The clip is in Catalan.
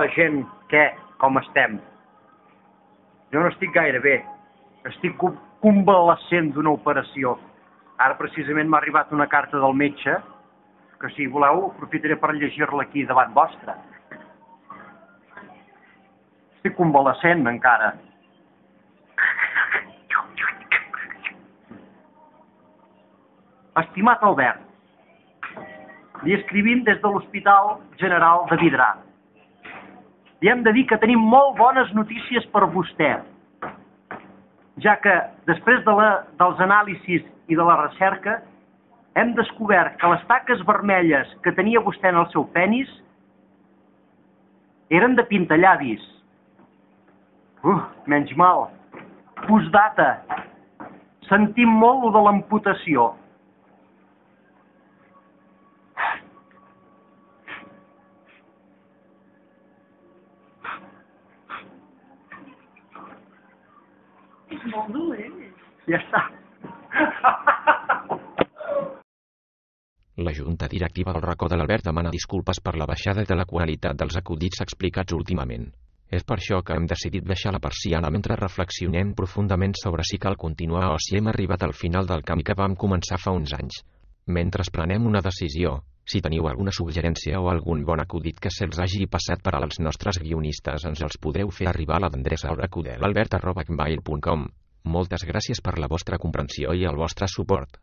la gent, què, com estem? Jo no estic gaire bé. Estic convalescent d'una operació. Ara precisament m'ha arribat una carta del metge, que si voleu aprofitaré per llegir-la aquí davant vostra. Estic convalescent encara. Estimat Albert, li escrivim des de l'Hospital General de Vidrà. Li hem de dir que tenim molt bones notícies per vostè, ja que després dels anàlisis i de la recerca hem descobert que les taques vermelles que tenia vostè en el seu penis eren de pintallavis. Menys mal. Postdata. Sentim molt lo de l'amputació. És molt dolent. Ja està. La junta directiva del racó de l'Albert demana disculpes per la baixada de la qualitat dels acudits explicats últimament. És per això que hem decidit baixar la persiana mentre reflexionem profundament sobre si cal continuar o si hem arribat al final del camí que vam començar fa uns anys. Mentre prenem una decisió, si teniu alguna suggerència o algun bon acudit que se'ls hagi passat per als nostres guionistes, ens els podreu fer arribar a l'adreça oracudelalbert@gmail.com. Moltes gràcies per la vostra comprensió i el vostre suport.